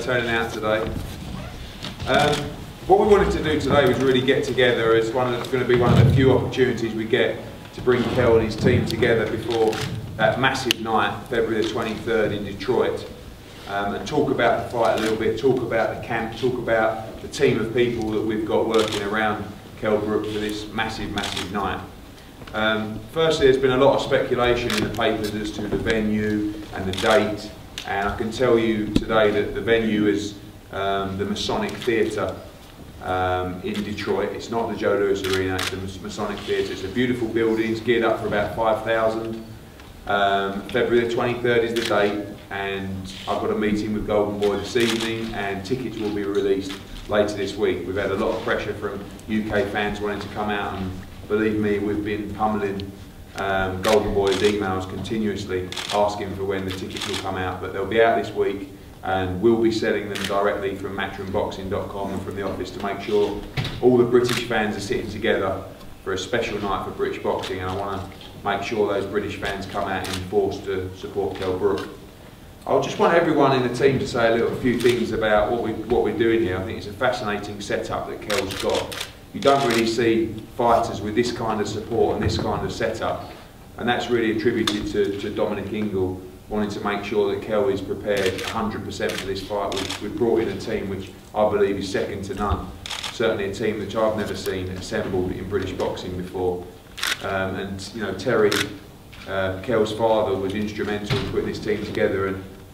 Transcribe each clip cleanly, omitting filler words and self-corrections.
turning out today. What we wanted to do today was really get together. It's going to be one of the few opportunities we get to bring Kell and his team together before that massive night, February the 23rd in Detroit, and talk about the fight a little bit, talk about the camp, talk about the team of people that we've got working around Kell Brook for this massive, massive night. Firstly, there's been a lot of speculation in the papers as to the venue and the date, and I can tell you today that the venue is the Masonic Theatre in Detroit. It's not the Joe Louis Arena, it's the Masonic Theatre. It's a beautiful building, it's geared up for about 5,000. February the 23rd is the date, and I've got a meeting with Golden Boy this evening, and tickets will be released later this week. We've had a lot of pressure from UK fans wanting to come out, and believe me, we've been pummeling Golden Boy's emails continuously asking for when the tickets will come out, but they'll be out this week, and we'll be selling them directly from matchroomboxing.com and from the office to make sure all the British fans are sitting together for a special night for British boxing, and I want to make sure those British fans come out in force to support Kell Brook. I just want everyone in the team to say a few things about what we're doing here. I think it's a fascinating setup that Kell's got. You don't really see fighters with this kind of support and this kind of setup, and that's really attributed to Dominic Ingle wanting to make sure that Kell is prepared 100% for this fight. We've brought in a team which I believe is second to none. Certainly a team which I've never seen assembled in British boxing before. And you know, Terry, Kell's father, was instrumental in putting this team together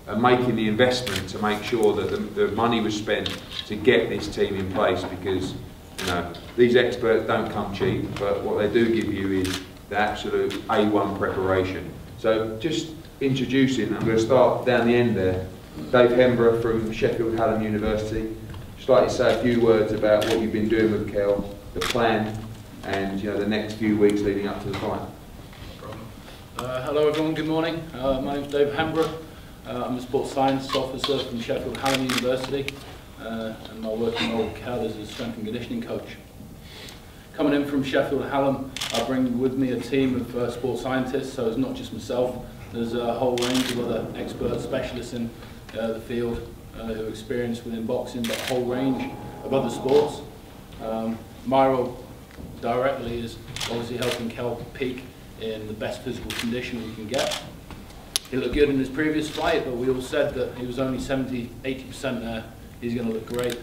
and making the investment to make sure that the money was spent to get this team in place, because you know, these experts don't come cheap, but what they do give you is the absolute A1 preparation. So just introducing, I'm going to start down the end there, Dave Hembrough from Sheffield Hallam University. Just like to say a few words about what you've been doing with Kell, the plan, and you know, the next few weeks leading up to the fight. Hello everyone, good morning. My name's Dave Hembrough. I'm a sports science officer from Sheffield Hallam University, and my working role with Kell is as a strength and conditioning coach. Coming in from Sheffield Hallam, I bring with me a team of sports scientists, so it's not just myself. There's a whole range of other expert specialists in the field who are experienced within boxing, but a whole range of other sports. My role directly is obviously helping Kell peak in the best physical condition we can get. He looked good in his previous fight, but we all said that he was only 70–80% there. He's going to look great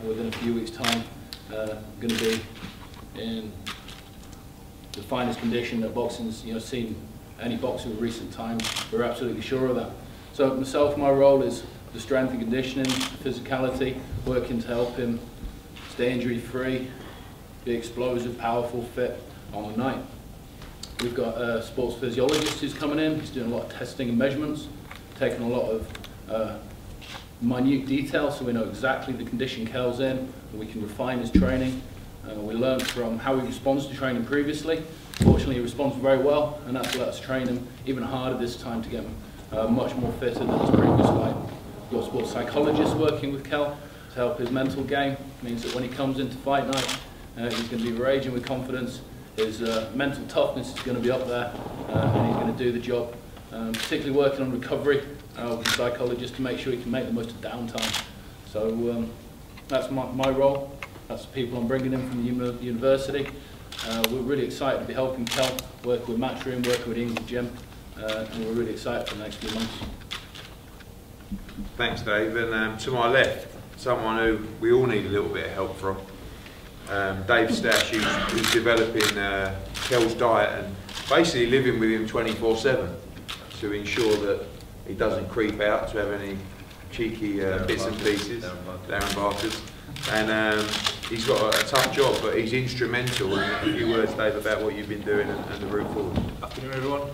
within a few weeks' time. Going to be in the finest condition that boxing's seen any boxer in recent times. We're absolutely sure of that. So myself, my role is the strength and conditioning, physicality, working to help him stay injury-free, be explosive, powerful, fit on the night. We've got a sports physiologist who's coming in. He's doing a lot of testing and measurements, taking a lot of minute detail so we know exactly the condition Kell's in, and we can refine his training. We learned from how he responds to training previously. Fortunately, he responds very well, and that's let us train him even harder this time to get him much more fitter than his previous fight. We've got a sports psychologist working with Kell to help his mental game. It means that when he comes into fight night, he's going to be raging with confidence. His mental toughness is going to be up there, and he's going to do the job. Particularly working on recovery with the psychologist to make sure he can make the most of downtime. So that's my role. That's the people I'm bringing in from the university. We're really excited to be helping Kell, working with Matchroom, working with English Gym, and we're really excited for the next few months. Thanks, Dave. And to my left, someone who we all need a little bit of help from. Dave Stash, who's developing Kell's diet and basically living with him 24/7 to ensure that he doesn't creep out to have any cheeky bits and pieces, Darren Barkers. And he's got a tough job, but he's instrumental. In a few words, Dave, about what you've been doing and the route forward. Afternoon, everyone.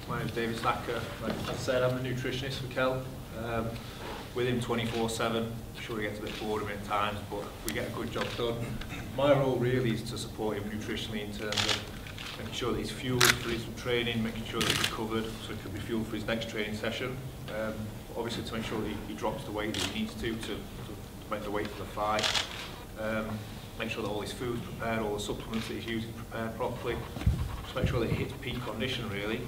My name is David Stacker. Like I said, I'm the nutritionist for Kell. With him 24/7. I'm sure he gets a bit bored of it at times, but we get a good job done. My role really is to support him nutritionally in terms of making sure that he's fueled for his training, making sure that he's recovered so he can be fueled for his next training session. Obviously to make sure that he drops the weight that he needs to make the weight for the fight. Make sure that all his food's prepared, all the supplements that he's using prepared properly. Just make sure that he hits peak condition really.